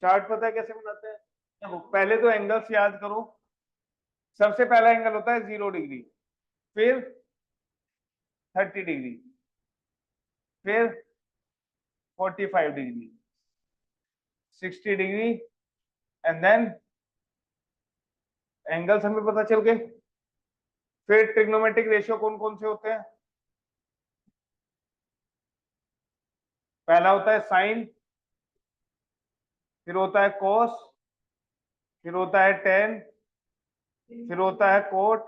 Chart पता है कैसे बनाते हैं? देखो पहले तो एंगल्स याद करो। सबसे पहला एंगल होता है 0 डिग्री, फिर 30 डिग्री, फिर 45 degree, 60 degree, and then angles हमें पता चल गए। फिर ट्रिग्नोमेट्रिक रेशियो कौन कौन से होते हैं? पहला होता है साइन, फिर होता है कॉस, फिर होता है टेन, फिर होता है कोट,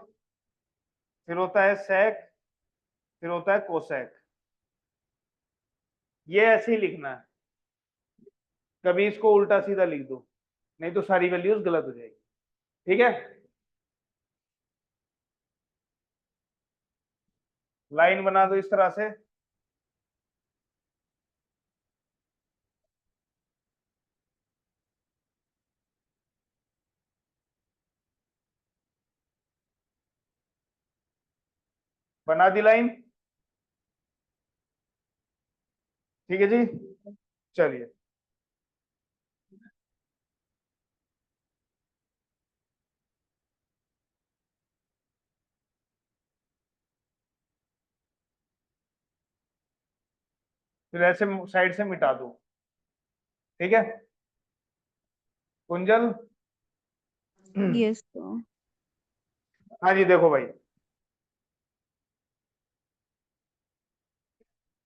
फिर होता है सेक, फिर होता है कोसेक। ये ऐसे ही लिखना है, कभी इसको उल्टा सीधा लिख दो, नहीं तो सारी वैल्यूज गलत हो जाएगी। ठीक है, लाइन बना दो इस तरह से। बना दी लाइन? ठीक है जी, चलिए। फिर ऐसे साइड से मिटा दो। ठीक है कुंजल? यस तो हाँ जी, देखो भाई,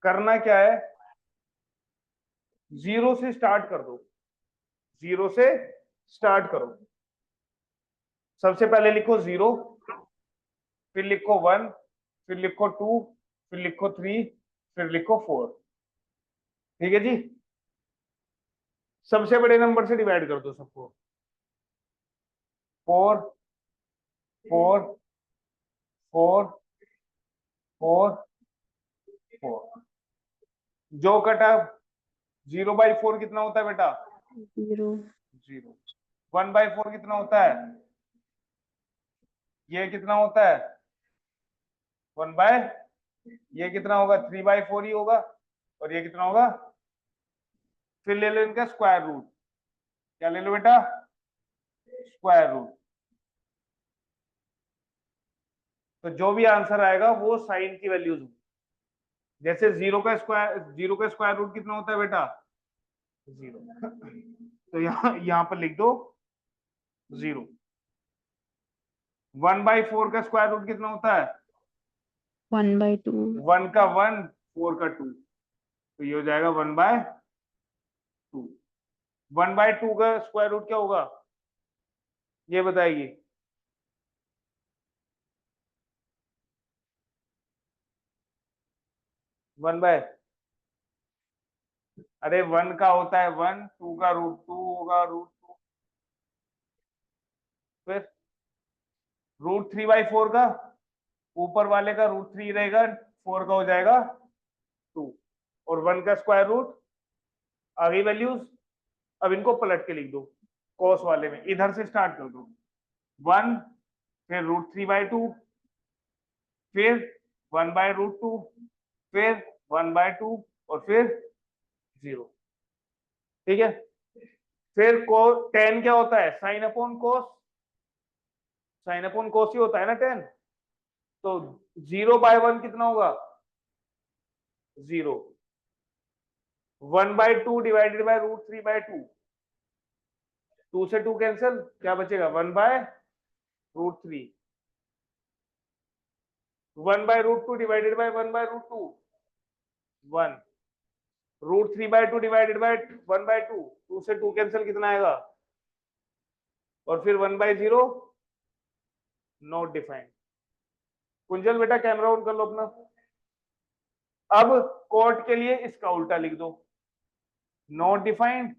करना क्या है, 0 से स्टार्ट कर दो। 0 से स्टार्ट करो। सबसे पहले लिखो 0, फिर लिखो 1, फिर लिखो 2, फिर लिखो 3, फिर लिखो 4। ठीक है जी, सबसे बड़े नंबर से डिवाइड कर दो सबको। 4 4 4 4 4। जो कटा 0/4 कितना होता है बेटा? 0। 0। 1/4 कितना होता है? ये कितना होता है? 1 बाय, ये कितना होगा? 3/4 ही होगा। और ये कितना होगा? फिर ले लो इनका स्क्वायर रूट। क्या ले लो बेटा? Square root. तो जो भी आंसर आएगा वो साइन की वैल्यूज होगी। जैसे 0 का स्क्वायर रूट कितना होता है बेटा? 0। तो यहाँ पर लिख दो 0। 1/4 का स्क्वायर रूट कितना होता है? 1/2। 1 का 1, 4 का 2, तो ये हो जाएगा 1/2। 1/2 का स्क्वायर रूट क्या होगा, ये बताइए? 1 बाय, अरे 1 का होता है 1, 2 का √2 होगा √2, फिर √3/4 का, ऊपर वाले का √3 रहेगा, 4 का हो जाएगा 2, और 1 का स्क्वायर रूट। आ गई वैल्यूज? अब इनको पलट के लिख दो, कॉस वाले में इधर से स्टार्ट कर दो। 1, फिर √3/2, फिर 1/√2, फिर 1/2, और फिर 0। ठीक है, फिर टेन क्या होता है? Sine upon cos. Sine upon cos ही होता है ना 10। तो 0/1 कितना होगा? 0। 1/2 डिवाइडेड बाय √3/2, 2 से 2 कैंसिल, क्या बचेगा? 1/√3। 1/√2 डिवाइडेड बाय 1/√2, 1। √3/2 डिवाइडेड बाय 1/2, 2 से 2 कैंसिल, कितना आएगा? और फिर 1/0, नॉट डिफाइंड। कुंजल बेटा कैमरा ऑन कर लो अपना। अब कोट के लिए इसका उल्टा लिख दो, नॉट डिफाइंड,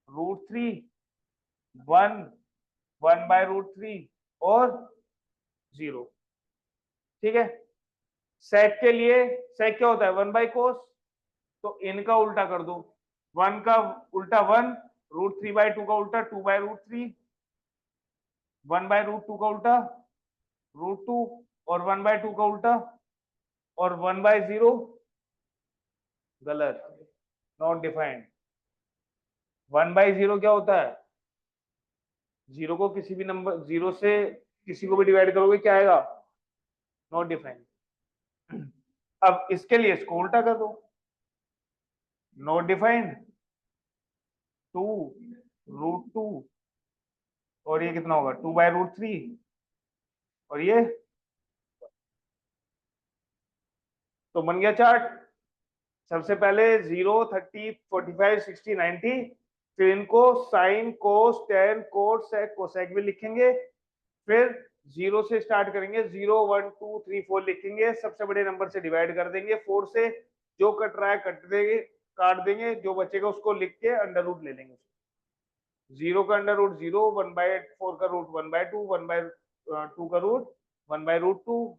√3, 1, 1/√3, और 0। ठीक है, सेक के लिए, सेक क्या होता है? 1/cos। तो इनका उल्टा कर दो, 1 का उल्टा 1, √3/2 का उल्टा 2/√3, 1/√2 का उल्टा √2, और 1/2 का उल्टा, और 1/0 गलत, नॉट डिफाइंड। 1/0 क्या होता है? जीरो को किसी भी नंबर, जीरो से किसी को भी डिवाइड करोगे क्या आएगा? Not defined. अब इसके लिए इसको उल्टा कर दो, नॉट डिफाइंड 2√2, और ये कितना होगा? 2/√3, और ये तो बन गया चार्ट। सबसे पहले 0, 30, 45, 60, 90, फिर इनको साइन, कोस, टेन, कोट, सेक, कोसेक भी लिखेंगे। फिर 0 से स्टार्ट करेंगे, 0, 1, 2, 3, 4 लिखेंगे, सबसे बड़े नंबर से डिवाइड कर देंगे 4 से, जो कट रहा है कट देंगे, काट देंगे, जो बचेगा उसको लिख के अंडर रूट ले लेंगे। 0 का अंडर रूट 0, 1/4 का रूट 1/2, 1/2 का रूट 1/√2,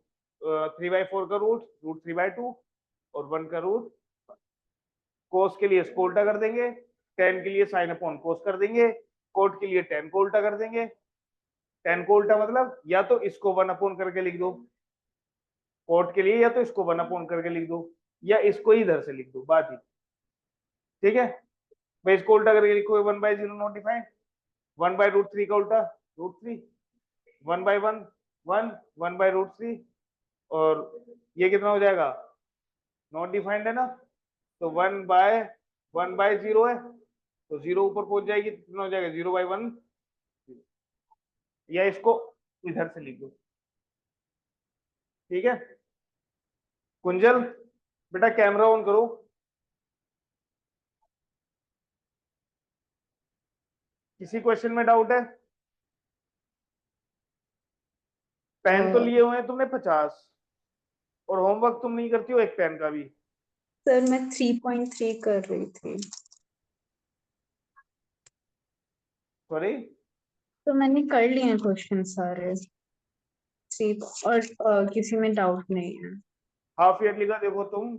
3/4 का रूट √3/2, और 1 का रूट। कोस के लिए इसको उल्टा कर देंगे, टेन के लिए साइन अपॉन कोस कर देंगे, कोट के लिए टेन को उल्टा कर देंगे। टेन को उल्टा मतलब या तो इसको 1 अपॉन करके लिख दो, कोट के लिए या तो इसको 1 अपॉन करके लिख दो, या इसको इधर से लिख दो, बात ही। ठीक है भाई, इसको उल्टा करके लिखो 1/0 नॉट डिफाइंड, 1/√3 का उल्टा √3, 1/1 1, 1/√3, और ये कितना हो जाएगा? नॉट डिफाइंड है ना, तो 1/0 है, तो 0 ऊपर पहुंच जाएगी, कितना हो जाएगा? 0/1, या इसको इधर से लिख दो। ठीक है कुंजल, बेटा कैमरा ऑन करो। किसी क्वेश्चन में डाउट है? पेन तो लिए हुए हैं तुमने 50, और होमवर्क तुम नहीं करती हो एक पेन का भी। सर मैं 3.3 कर रही थी, सॉरी, तो मैंने कर लिए हैं क्वेश्चन सारे 3, और किसी में डाउट नहीं है। हाफ ईयरली का देखो तुम,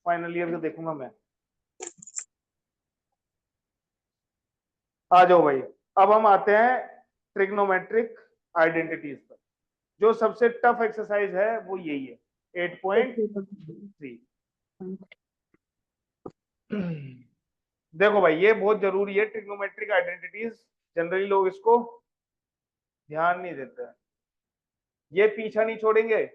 फाइनल ईयर का देखूंगा मैं। आ जाओ भाई, अब हम आते हैं ट्रिग्नोमेट्रिक आइडेंटिटीज पर। जो सबसे टफ एक्सरसाइज है वो यही है, 8.3। देखो भाई, ये बहुत जरूरी है ट्रिग्नोमेट्रिक आइडेंटिटीज, जनरली लोग इसको ध्यान नहीं देते हैं, ये पीछा नहीं छोड़ेंगे।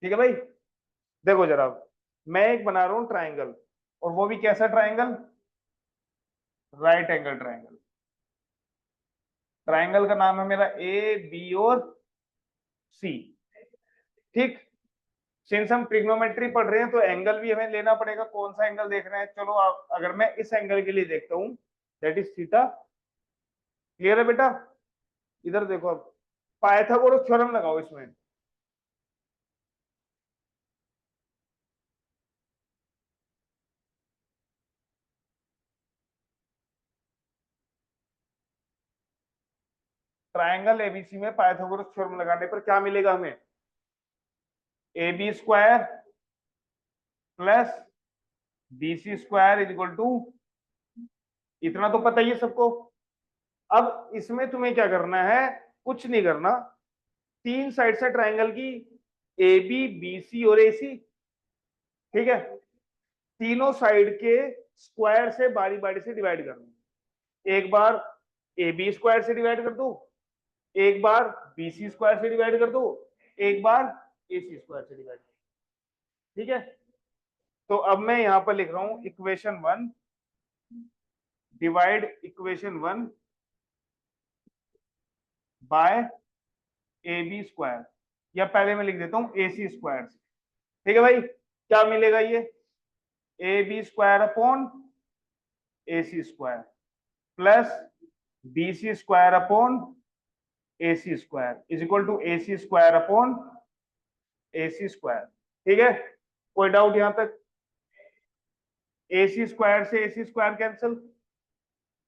ठीक है भाई, देखो जरा, मैं एक बना रहा हूं ट्राइंगल, और वो भी कैसा triangle? Right angle triangle. Triangle का नाम है मेरा ए, बी और सी। ठीक, सिंस हम ट्रिग्नोमेट्री पढ़ रहे हैं तो एंगल भी हमें लेना पड़ेगा, कौन सा एंगल देख रहे हैं। चलो आप, अगर मैं इस एंगल के लिए देखता हूं, दैट इज थीटा। क्लियर है बेटा? इधर देखो, अब पाइथागोरस थ्योरम लगाओ इसमें। ट्राइंगल एबीसी में पाइथागोरस थ्योरम लगाने पर क्या मिलेगा हमें? AB² plus BC² is equal to, इतना तो पता ही है सबको। अब इसमें तुम्हें क्या करना है? कुछ नहीं करना, तीन साइड से ट्राइंगल की, AB, BC और AC। ठीक है, तीनों साइड के स्क्वायर से बारी बारी से डिवाइड करना। एक बार AB² से डिवाइड कर दो, एक बार BC² से डिवाइड कर दो, एक बार AC² से डिवाइड कर दो। ठीक है, तो अब मैं यहां पर लिख रहा हूं equation 1, divide equation 1 bye AB², या पहले मैं लिख देता हूं AC²। ठीक है भाई, क्या मिलेगा? ये AB² upon AC² plus BC² upon AC² is equal to AC² upon AC²। ठीक है, कोई डाउट यहां तक? AC² से AC² कैंसिल।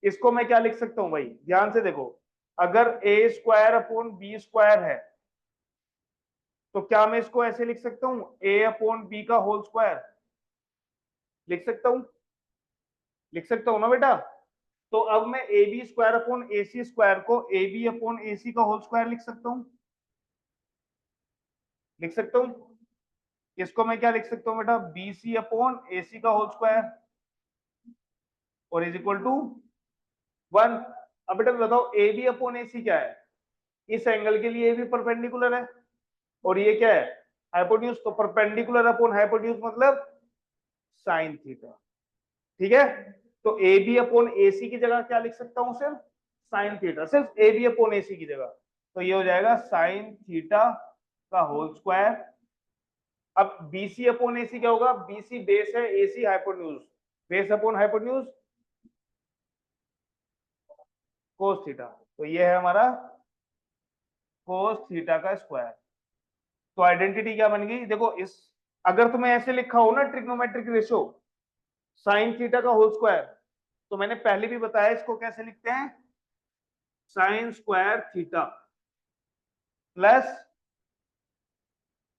इसको मैं क्या लिख सकता हूं भाई, ध्यान से देखो, अगर A² अपॉन B² है तो क्या मैं इसको ऐसे लिख सकता हूं, A अपॉन B का होल स्क्वायर? लिख सकता हूं, लिख सकता हूं ना बेटा? तो अब मैं A B square upon A C square को ए बी अपॉन ए सी का होल स्क्वायर लिख सकता हूं, लिख सकता हूं। इसको मैं क्या लिख सकता हूं बेटा, बी सी अपॉन ए सी का होल स्क्वायर और इज इक्वल टू 1। अब बेटा बताओ A B upon A C क्या है, इस एंगल के लिए ए बी परपेंडिकुलर है और ये क्या है, हाइपोटेन्यूज। तो परपेंडिकुलर अपॉन हाइपोटेन्यूज मतलब साइन थीटा, ठीक है। तो ए बी अपॉन ए सी की जगह क्या लिख सकता हूं, सिर्फ साइन थीटा, सिर्फ ए बी अपॉन ए सी की जगह। तो ये हो जाएगा साइन थीटा का होल स्क्वायर। अब B C upon A C क्या होगा, बी सी बेस है, A C hypotenuse, base upon hypotenuse cos theta. तो ये है हमारा कोस थीटा का स्क्वायर। तो आइडेंटिटी क्या बन गई, देखो इस, अगर तुम्हें ऐसे लिखा हो ना ट्रिग्नोमेट्रिक रेशियो साइन थीटा का होल स्क्वायर, तो मैंने पहले भी बताया इसको कैसे लिखते हैं, sine square theta plus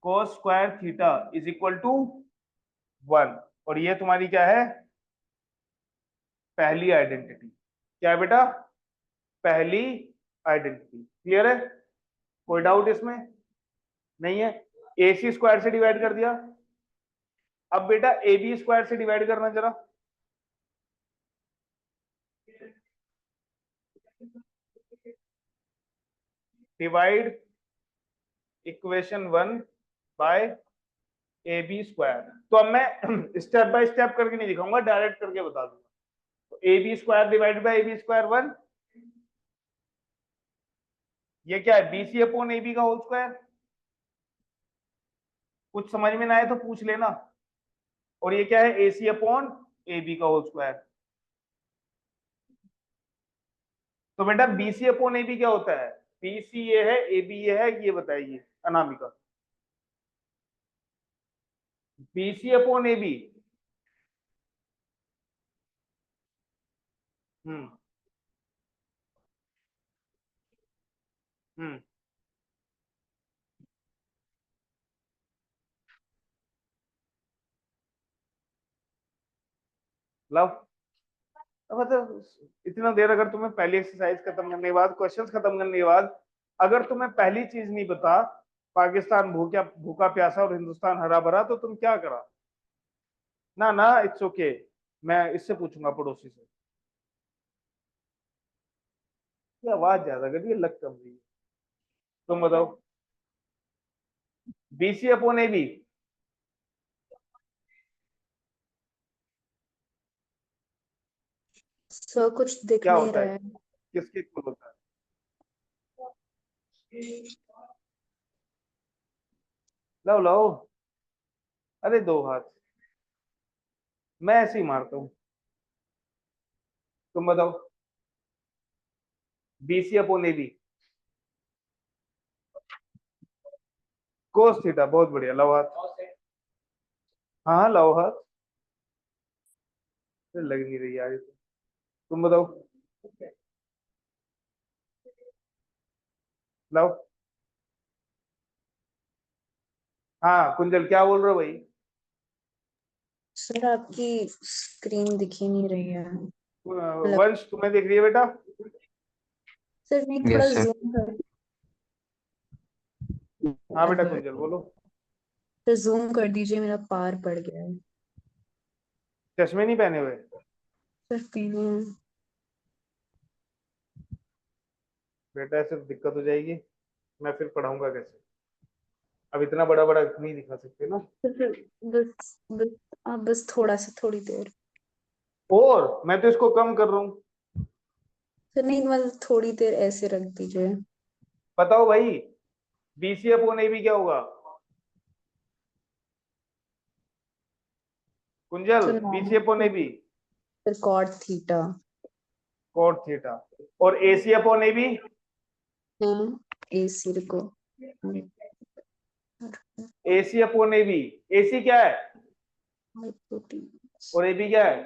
cos square theta is equal to 1। और ये तुम्हारी क्या है, पहली आइडेंटिटी। क्या है बेटा, पहली आइडेंटिटी। क्लियर है, कोई डाउट इसमें नहीं है। ए सी स्क्वायर से डिवाइड कर दिया। अब बेटा ए बी स्क्वायर से डिवाइड करना जरा, divide equation 1 by A B square. तो अब मैं स्टेप बाय स्टेप करके नहीं दिखाऊंगा, डायरेक्ट करके बता दूंगा। तो A B square divide by A B square 1, ये क्या है, B C upon A B का होल स्क्वायर। कुछ समझ में ना आए तो पूछ लेना। और ये क्या है, A C upon A B का होल स्क्वायर। तो बेटा B C upon A B क्या होता है, बी सी ये है, ए बी ये है, ये बताइए Anamika. B C upon A B, hmm hmm लव। मतलब इतना देर अगर तुम्हें पहली एक्सरसाइज खत्म करने के बाद, क्वेश्चंस खत्म करने के बाद, अगर तुम्हें पहली चीज नहीं पता, पाकिस्तान भूखा भूखा प्यासा और हिंदुस्तान हरा भरा, तो तुम क्या करा। ना ना इट्स ओके, मैं इससे पूछूंगा पड़ोसी से। ये आवाज ज्यादा कर रही है, लग कम रही है। तुम बताओ, B C upon A B sir कुछ दिख क्या नहीं होता रहा है, है। किसके इक्वल होता है। लो लो, अरे दो हाथ, मैं ऐसे ही मारता हूँ। तुम बताओ, B C upon A B cos theta, बहुत बढ़िया, लो हाथ। हाँ हाँ लो हाथ, लग नहीं रही यार ये तो। तुम बताओ, लो। हाँ कुंजल क्या बोल रहे हो भाई। सर आपकी स्क्रीन दिख ही नहीं रही है। मतलब वंश तुम्हें दिख रही है बेटा। सर नहीं, थोड़ा यस सर। जूम कर, हाँ बेटा कुंजल बोलो। सर जूम कर दीजिए, मेरा पार पड़ गया है। चश्मे नहीं पहने हुए। सर पीने हैं। बेटा ऐसे तो दिक्कत हो जाएगी, मैं फिर पढ़ाऊंगा कैसे। अब इतना बड़ा बड़ा नहीं दिखा सकते ना। तो फिर बस बस आप बस थोड़ा सा, थोड़ी देर। और मैं तो इसको कम कर रहा हूँ। सर नहीं, मतलब थोड़ी देर ऐसे रख दीजिए। बताओ भाई, B C upon A B क्या होगा, Kunjal, sir B C upon A normal, B sir cot theta cot theta. और A C upon A B, है, ए सिर को। ए C upon A B, A C क्या है और ए बी क्या है।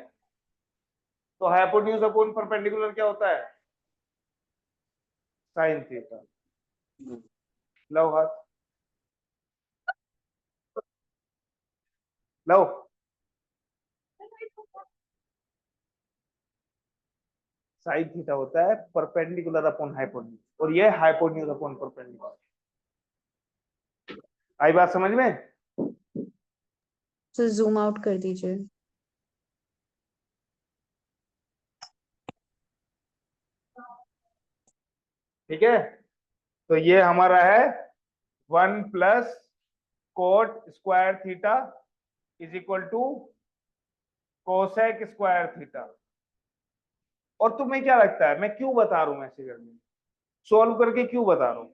तो हाइपोटेन्यूज अपॉन परपेंडिकुलर क्या होता है, साइन थीटा। लो हाथ, लो। साइन थीटा होता है परपेंडिकुलर अपॉन हाइपोटेन्यूज, और ये हाइपोटेन्यूज अपॉन परपेंडिकुलर। आई बात समझ में? सर जूम आउट कर दीजिए। ठीक है, तो ये हमारा है 1 plus cot square theta is equal to cosec square theta. और तुम्हें क्या लगता है मैं क्यों बता रहा हूं ऐसे करके, सॉल्व करके क्यों बता रहा हूं?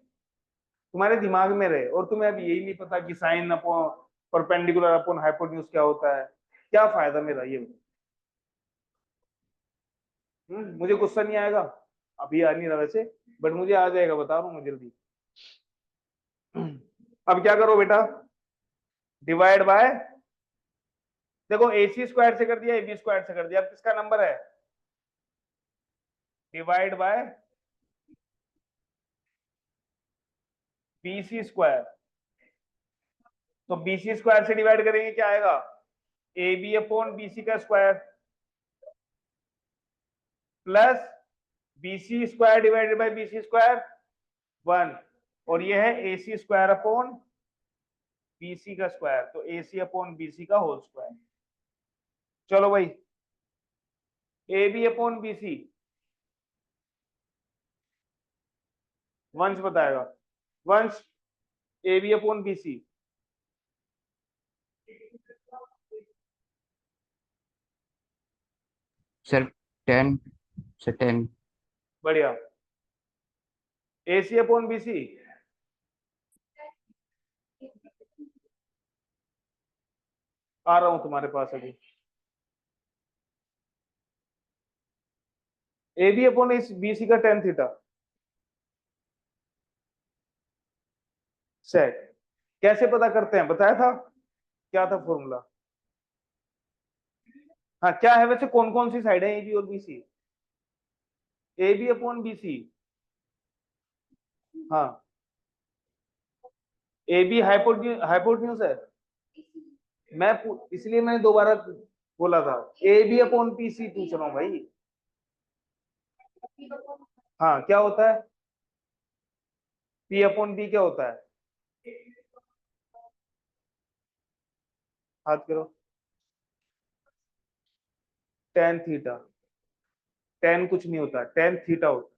तुम्हारे दिमाग में रहे, और तुम्हें अभी यही नहीं पता कि sine upon perpendicular upon hypotenuse क्या होता है, क्या फायदा मेरा ये? मुझे गुस्सा नहीं आएगा, अभी आ नहीं रहा वैसे, बट मुझे आ जाएगा, बता रहा हूँ मैं जल्दी। अब क्या करो बेटा, डिवाइड बाय, देखो AC स्क्वायर से कर दिया, AB स्क्वायर से कर दिया, अब किसका नंबर है? Divide by BC square. तो BC स्क्वायर से डिवाइड करेंगे क्या आएगा? AB अपॉन BC का square plus BC square divided by BC square 1, और ये है AC स्क्वायर अपॉन BC का स्क्वायर, तो AC अपॉन BC का होल स्क्वायर। चलो भाई, AB अपॉन BC वंश बताएगा, वंश AB अपॉन BC। सर 10 से 10। बढ़िया। AC अपॉन BC आ रहा हूं तुम्हारे पास अभी। AB अपॉन BC का tan थीटा सेट कैसे पता करते हैं, बताया था क्या था फॉर्मूला? हाँ क्या है वैसे, कौन कौन सी साइड है AB और BC? AB अपॉन BC, हाँ AB हाइपोटेन्यूज है। मैं इसलिए मैंने दोबारा बोला था, AB अपॉन PC पूछ रहा हूँ भाई। हाँ क्या होता है? P अपॉन B क्या होता है? हाथ करो। tan थीटा, tan कुछ नहीं होता, tan थीटा होता है।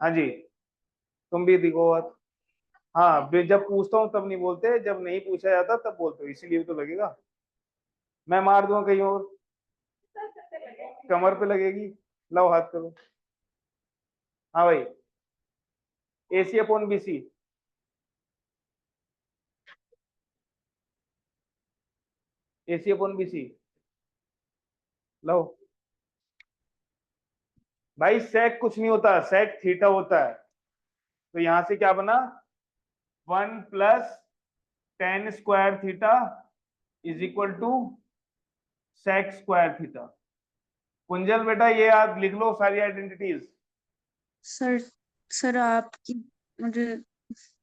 हाँ जी, तुम भी दिखो बात। हाँ जब पूछता हूँ तब नहीं बोलते, जब नहीं पूछा जाता तब बोलते हो, इसीलिए तो लगेगा। मैं मार दूंगा कहीं और, कमर पे लगेगी। लो हाथ करो। हाँ भाई, AC upon BC, AC upon BC लो भाई, sec कुछ नहीं होता, sec थीटा होता है। तो यहां से क्या बना, 1 plus tan square theta is equal to sec square theta. Kunjal बेटा ये याद लिख लो सारी आइडेंटिटीज। सर सर आपकी मुझे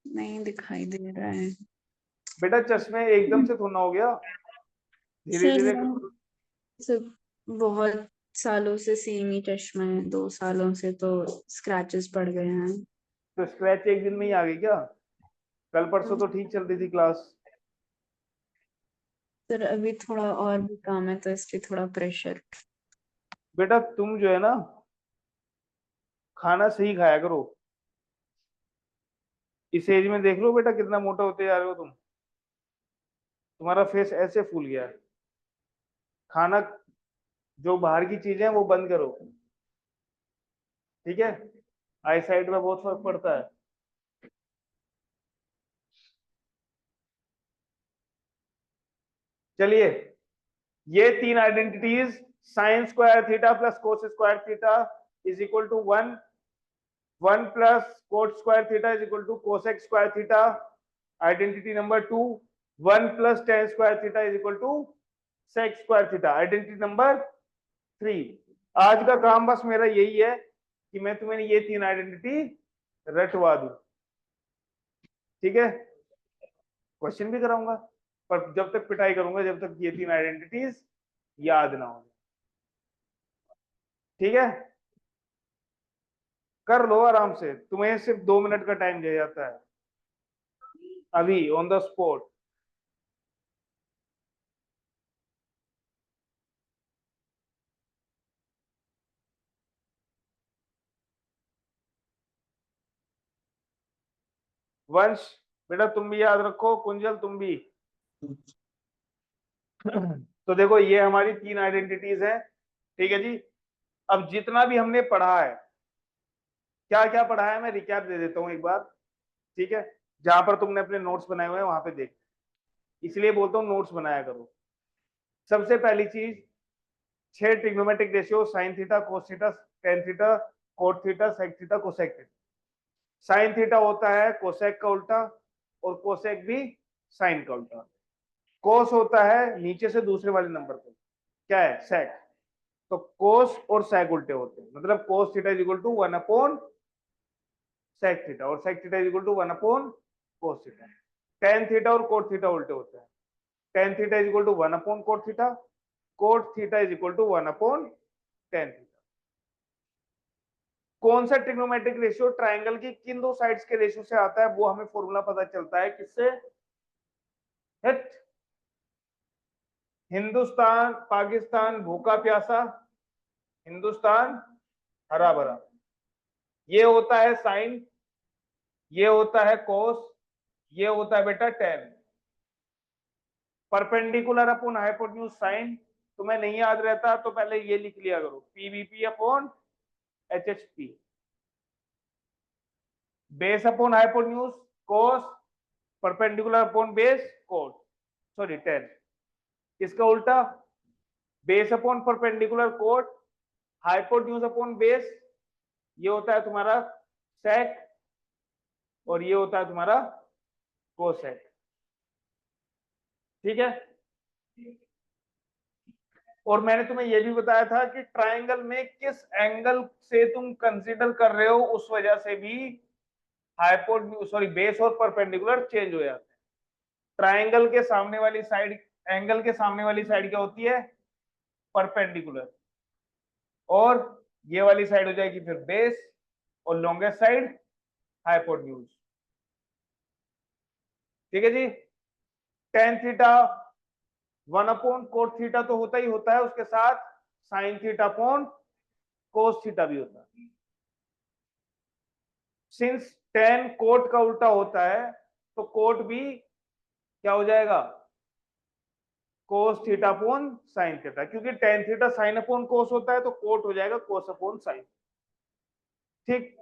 नहीं दिखाई दे रहा है। बेटा चश्मे एकदम से थोड़ा हो गया, धीरे सर धीरे। सर बहुत सालों से सेम ही चश्मा है, 2 सालों से तो स्क्रैचेस पड़ गए हैं। तो स्क्रैच एक दिन में ही आ गई क्या? कल परसों तो ठीक चल रही थी क्लास। सर अभी थोड़ा और भी काम है तो इसलिए थोड़ा प्रेशर। बेटा तुम जो है ना, खाना सही खाया करो। इस एज में देख लो बेटा कितना मोटा होते जा रहे हो तुम, तुम्हारा फेस ऐसे फूल गया है। खाना, जो बाहर की चीजें हैं वो बंद करो, ठीक है? आई साइड में बहुत फर्क पड़ता है। चलिए, ये तीन identities, sine square theta plus cos square theta is equal to 1, 1 plus cot square theta is equal to cosec square theta. Identity number 2, 1 plus tan square theta is equal to sec square theta. Identity number 3। आज का काम बस मेरा यही है कि मैं तुम्हें ये तीन आइडेंटिटी रटवा दूं, ठीक है? क्वेश्चन भी कराऊंगा, पर जब तक पिटाई करूंगा जब तक ये तीन आइडेंटिटीज याद ना हो। ठीक है, कर लो आराम से, तुम्हें सिर्फ 2 मिनट का टाइम दिया जाता है अभी ऑन द स्पॉट। वंश बेटा तुम भी याद रखो, कुंजल तुम भी। तो देखो ये हमारी 3 आइडेंटिटीज हैं, ठीक है जी। अब जितना भी हमने पढ़ा है, क्या क्या पढ़ा है मैं रिकैप दे देता हूँ एक बार, ठीक है। जहां पर तुमने अपने नोट्स बनाए हुए हैं वहां पे देख, इसलिए बोलता हूँ नोट्स बनाया करो। सबसे पहली चीज, 6 trigonometric ratio, sine theta, cos theta, tan theta, cot theta, sec theta, cosec theta. Sine theta होता है कोसेक का उल्टा, और कोसेक भी साइन का उल्टा। कोस होता है नीचे से दूसरे वाले नंबर पर, क्या है, सेक। तो कोस और सेक उल्टे होते हैं, मतलब cos theta is equal to 1 upon sec theta, और sec theta is equal to 1 upon cos theta. Tan theta और कोट थीटा उल्टे होते हैं, tan theta is equal to 1 upon cot theta, cot theta is equal to 1 upon tan theta. कौन सा trigonometric ratio triangle की किन दो sides के रेशियो से आता है, वो हमें फॉर्मूला पता चलता है किससे, हिट हिंदुस्तान पाकिस्तान भूखा प्यासा, हिंदुस्तान हरा भरा। ये होता है साइन, ये होता है कोस, ये होता है बेटा tan. Perpendicular upon hypotenuse sine, तुम्हें नहीं याद रहता तो पहले ये लिख लिया करो, PVP upon HHP. Base upon hypotenuse cos, perpendicular upon base cos, sorry tan. इसका उल्टा, base upon perpendicular cot, hypotenuse upon base, ये होता है तुम्हारा सेक, और ये होता है तुम्हारा कोसेक, ठीक है। और मैंने तुम्हें यह भी बताया था कि ट्राइंगल में किस एंगल से तुम कंसीडर कर रहे हो, उस वजह से भी हाइपोटेन्यूज सॉरी बेस और परपेंडिकुलर चेंज हो जाते हैं। ट्राइंगल के सामने वाली साइड, एंगल के सामने वाली साइड क्या होती है, परपेंडिकुलर, और ये वाली साइड हो जाएगी फिर बेस, और लॉन्गेस्ट साइड हाइपोटेन्यूज, ठीक है जी। Tan theta 1 upon cot theta तो होता ही होता है, उसके साथ sine theta upon cos theta भी होता है। सिंस टेन कोट का उल्टा होता है, तो कोट भी क्या हो जाएगा, cos theta upon sine theta, क्योंकि tan theta sine upon cos होता है, तो कोट हो जाएगा कोस अपॉन साइन, ठीक।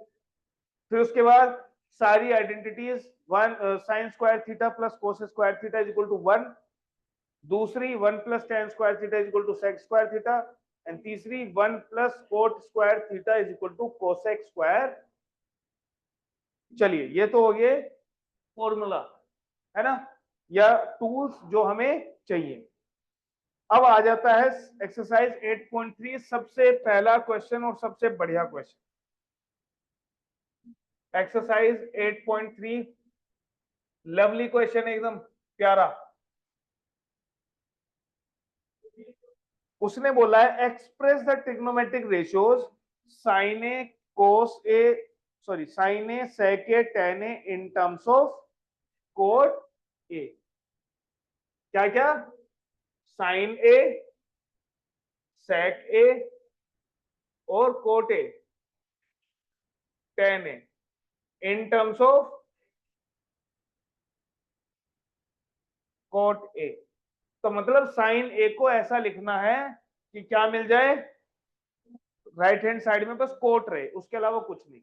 फिर उसके बाद सारी identities, one sine square theta plus cos square theta is equal to 1, दूसरी 1 plus tan square theta is equal to sec square theta, and तीसरी 1 plus cot square theta is equal to cosec square. चलिए ये तो हो गए formula, है ना, या टूल्स जो हमें चाहिए। अब आ जाता है एक्सरसाइज 8.3, सबसे पहला क्वेश्चन और सबसे बढ़िया क्वेश्चन। एक्सरसाइज 8.3 लवली क्वेश्चन, एकदम प्यारा। उसने बोला है express the trigonometric ratios sine A cos A sorry sine A sec A tan A in terms of cot A. क्या क्या, साइन ए, सेक ए और cot A, tan A in terms of cot A. तो मतलब sign ए को ऐसा लिखना है कि क्या मिल जाए, राइट हैंड साइड में बस कोट रहे, उसके अलावा कुछ नहीं,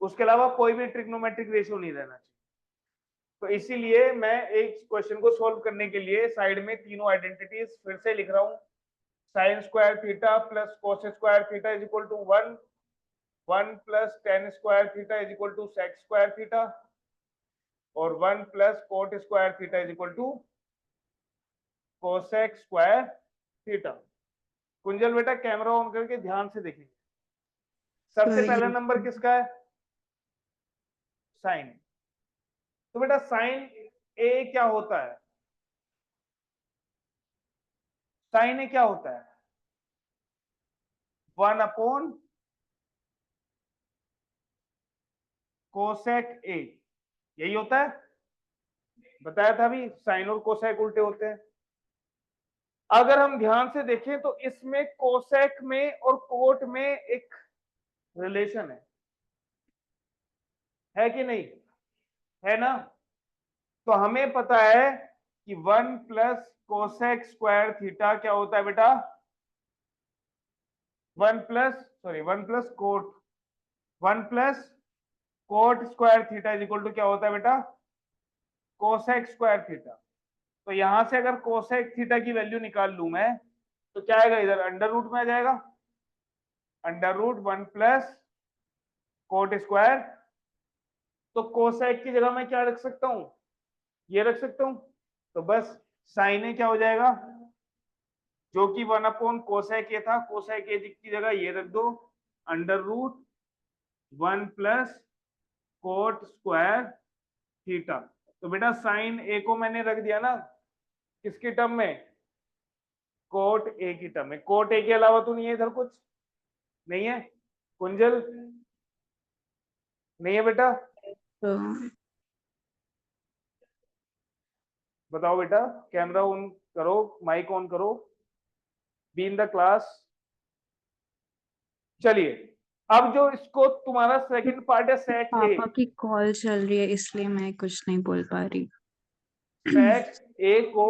उसके अलावा कोई भी ट्रिग्नोमेट्रिक रेशियो नहीं रहना चाहिए। तो इसीलिए मैं एक क्वेश्चन को सॉल्व करने के लिए साइड में तीनों आइडेंटिटीज फिर से लिख रहा हूं, sine square theta plus cos square theta is equal to 1, 1 plus tan square theta is equal to sec square theta, और 1 plus cot square theta is equal to cosec square theta. Kunjal बेटा camera on करके ध्यान से देखेंगे। सबसे पहला number किसका है, साइन। तो बेटा साइन ए क्या होता है, साइन ए क्या होता है, 1 अपॉन कोसेक ए, यही होता है, बताया था अभी, साइन और कोसेक उल्टे होते हैं। अगर हम ध्यान से देखें तो इसमें कोसेक में और कोट में एक रिलेशन है कि नहीं, है ना? तो हमें पता है कि 1 प्लस कोसेक स्क्वायर थीटा क्या होता है बेटा, 1 plus cot square theta is equal to क्या होता है बेटा, कोसेक स्क्वायर थीटा। तो यहां से अगर कोसेक थीटा की वैल्यू निकाल लूं मैं, तो क्या आएगा, इधर अंडर रूट में आ जाएगा, under root 1 plus cot square. तो कोसेक की जगह मैं क्या रख सकता हूं, ये रख सकता हूं। तो बस साइन ए क्या हो जाएगा, जो कि 1 अपॉन कोसेक ए था, कोसेक ए की जगह ये रख दो, under root 1 plus cot square theta. तो बेटा साइन ए को मैंने रख दिया ना किसकी टर्म में, कोट ए की टर्म में। कोट ए के अलावा तो नहीं है इधर, कुछ नहीं है कुंजल, नहीं है बेटा, तो बताओ बेटा, कैमरा ऑन करो, माइक ऑन करो, बी इन द क्लास। चलिए, अब जो इसको तुम्हारा सेकंड पार्ट है सेक ए, पापा की कॉल चल रही है इसलिए मैं कुछ नहीं बोल पा रही। सेक ए को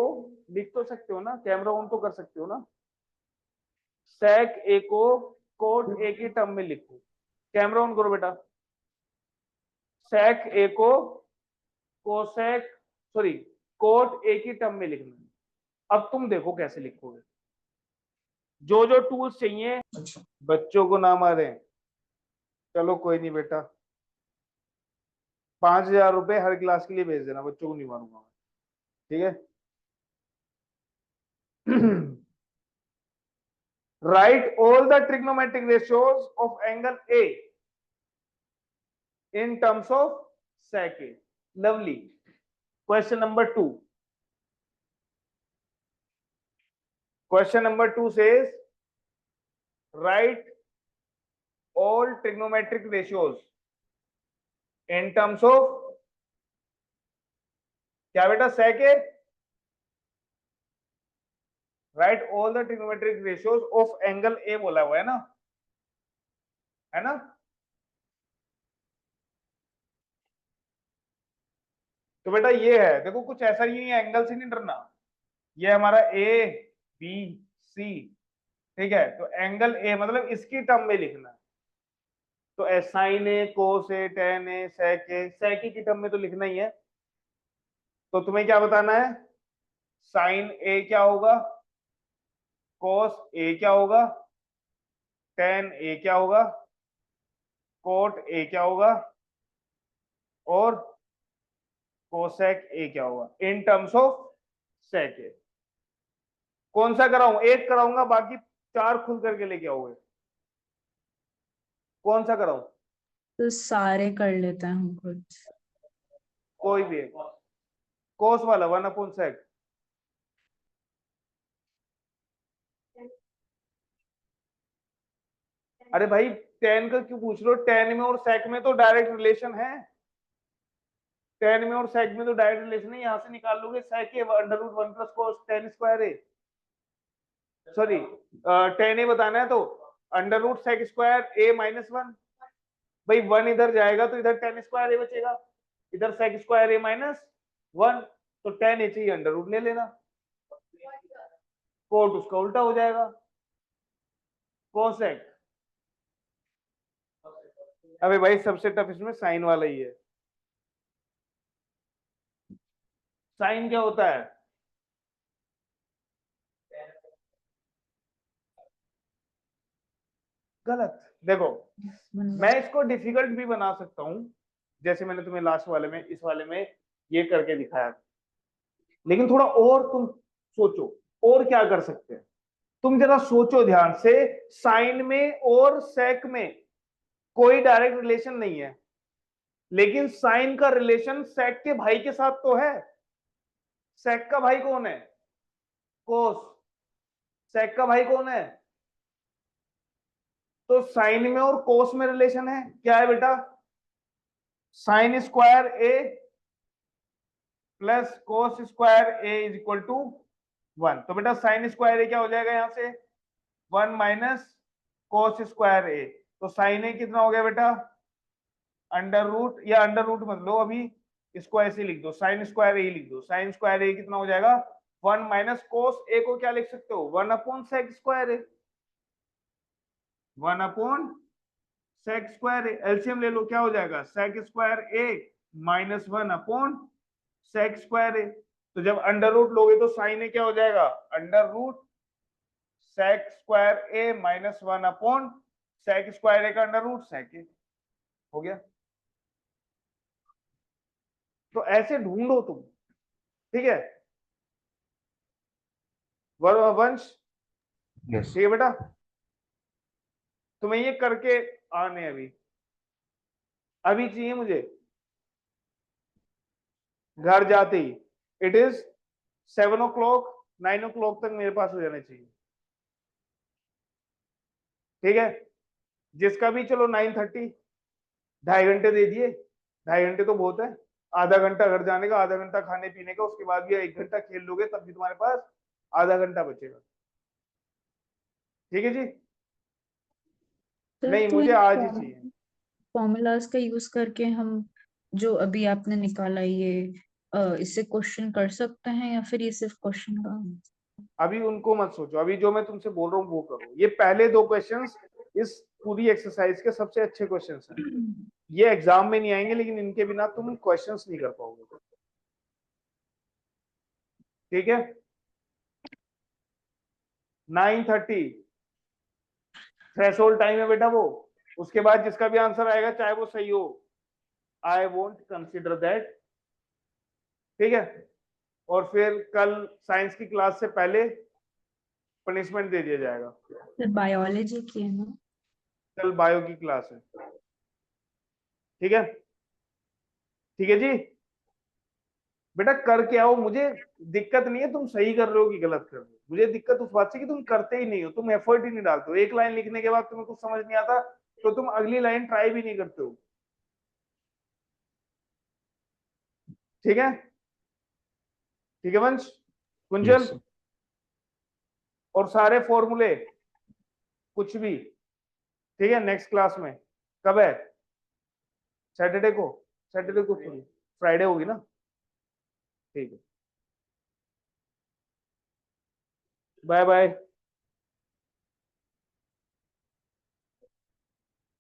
लिख तो सकते हो ना, कैमरा ऑन तो कर सकते हो ना। सेक ए को कोट ए की टर्म में लिखो, कैमरा ऑन करो बेटा। सेक ए को कोसेक सॉरी कोट ए की टर्म में लिखना है। अब तुम देखो कैसे लिखोगे, जो जो टूल्स चाहिए, बच्चों को ना मारे, चलो कोई नहीं बेटा, 5,000 रुपए हर क्लास के लिए भेज देना, बच्चों को नहीं मारूंगा, ठीक है। Write all the trigonometric ratios of angle A in terms of sec A. Lovely. Question number 2. Question number 2 says, write all trigonometric ratios in terms of क्या बेटा, sec A. Write all the trigonometric ratios of angle A बोला हुआ है ना, है ना? तो बेटा ये है, देखो कुछ ऐसा नहीं है, एंगल से नहीं डरना, ये हमारा ए बी सी, ठीक है। तो एंगल ए मतलब इसकी टर्म में लिखना है, तो sign A, cos A, tan A, sec A, sec ए की टर्म में तो लिखना ही है। तो तुम्हें क्या बताना है, साइन ए क्या होगा, कोस ए क्या होगा, टेन ए क्या होगा, कोट ए क्या होगा, और कोसेक ए क्या होगा इन टर्म्स ऑफ सेक ए। कौन सा कराऊं, एक कराऊंगा, बाकी 4 खुद करके लेके आओगे, कौन सा कराऊं? तो सारे कर लेते हैं हम खुद। कोई भी है, कोस वाला 1 अपॉन सेक। अरे भाई टेन का क्यों पूछ रहे हो, टेन में और सेक में तो डायरेक्ट रिलेशन है, टेन में और सेक में तो डायरेक्ट रिलेशन है, यहां से निकाल लोगे sec A under root 1 plus cos tan square A, sorry tan A बताना है तो under root sec square A minus 1। भाई 1 इधर जाएगा तो इधर टेन स्क्वायर ए बचेगा, इधर सेक स्क्वायर ए माइनस 1, तो टेन ए चाहिए अंडर रूट ले लेना, कोट उसका उल्टा हो जाएगा, कोसेक। अबे भाई सबसे टफ इसमें साइन वाला ही है। साइन क्या होता है, गलत। देखो मैं इसको डिफिकल्ट भी बना सकता हूं, जैसे मैंने तुम्हें लास्ट वाले में, इस वाले में ये करके दिखाया, लेकिन थोड़ा और तुम सोचो, और क्या कर सकते हैं, तुम जरा सोचो ध्यान से। साइन में और सेक में कोई डायरेक्ट रिलेशन नहीं है, लेकिन साइन का रिलेशन सेक के भाई के साथ तो है। सेक का भाई कौन है, कोस। सेक का भाई कौन है, तो साइन में और कोस में रिलेशन है, क्या है बेटा? Sine square A plus cos square A is equal to 1। तो बेटा साइन स्क्वायर ए क्या हो जाएगा यहां से? 1 माइनस कोस स्क्वायर ए। तो साइन ए कितना हो गया बेटा? अंडर रूट, या अंडर रूट मत लो अभी, इसको ऐसे लिख दो, साइन स्क्वायर ए लिख दो। साइन स्क्वायर ए कितना हो जाएगा? 1 माइनस कोस ए को क्या लिख सकते हो? 1 अपॉन सेक स्क्वायर ए। 1 अपॉन सेक स्क्वायर ए, एलसीएम ले लो, क्या हो जाएगा? सेक square A minus 1 upon sec square ए। तो जब अंडर रूट लोगे तो साइन ए क्या हो जाएगा? Under root sec square A minus 1 upon sec square ए का अंडर रूट सेक ए। हो गया। तो ऐसे ढूंढो तुम, ठीक है वंश? यस ठीक है बेटा, तुम्हें ये करके आने अभी अभी चाहिए मुझे घर जाते ही। इट इज 7 o'clock 9 o'clock तक मेरे पास हो जाना चाहिए, ठीक है? जिसका भी चलो 9:30, 2.5 घंटे दे दिए। 2.5 घंटे तो बहुत है, आधा घंटा घर जाने का, आधा घंटा खाने पीने का, उसके बाद भी 1 घंटा खेल लोगे तब भी तुम्हारे पास आधा घंटा बचेगा। ठीक है जी? सर नहीं तो मुझे इन आज ही चाहिए। फॉर्मूलाज का यूज करके हम जो अभी आपने निकाला ये इससे क्वेश्चन कर सकते हैं या फिर ये सिर्फ क्वेश्चन का? अभी उनको मत सोचो, अभी जो मैं तुमसे बोल रहा हूँ वो करो। ये पहले 2 क्वेश्चंस इस पूरी एक्सरसाइज के सबसे अच्छे क्वेश्चंस हैं। ये एग्जाम में नहीं आएंगे, लेकिन इनके बिना तुम क्वेश्चंस नहीं कर पाओगे, ठीक है? 9:30 थ्रेशोल्ड टाइम है बेटा वो। उसके बाद जिसका भी आंसर आएगा चाहे वो सही हो, आई वोंट कंसिडर दैट, ठीक है? और फिर कल साइंस की क्लास से पहले पनिशमेंट दे दिया जाएगा। सर बायोलॉजी की है ना? कल बायो की क्लास है, ठीक है? ठीक है जी? बेटा करके आओ, मुझे दिक्कत नहीं है तुम सही कर रहे हो कि गलत कर रहे हो, मुझे दिक्कत उस बात से कि तुम करते ही नहीं हो, तुम एफर्ट ही नहीं डालते हो। एक लाइन लिखने के बाद तुम्हें कुछ समझ नहीं आता तो तुम अगली लाइन ट्राई भी नहीं करते हो, ठीक है? ठीक है वंश, कुंजल? यस और सारे फॉर्मूले कुछ भी, ठीक है? नेक्स्ट क्लास में कब है? सैटरडे को? सैटरडे को फ्राइडे होगी ना? ठीक है, बाय बाय।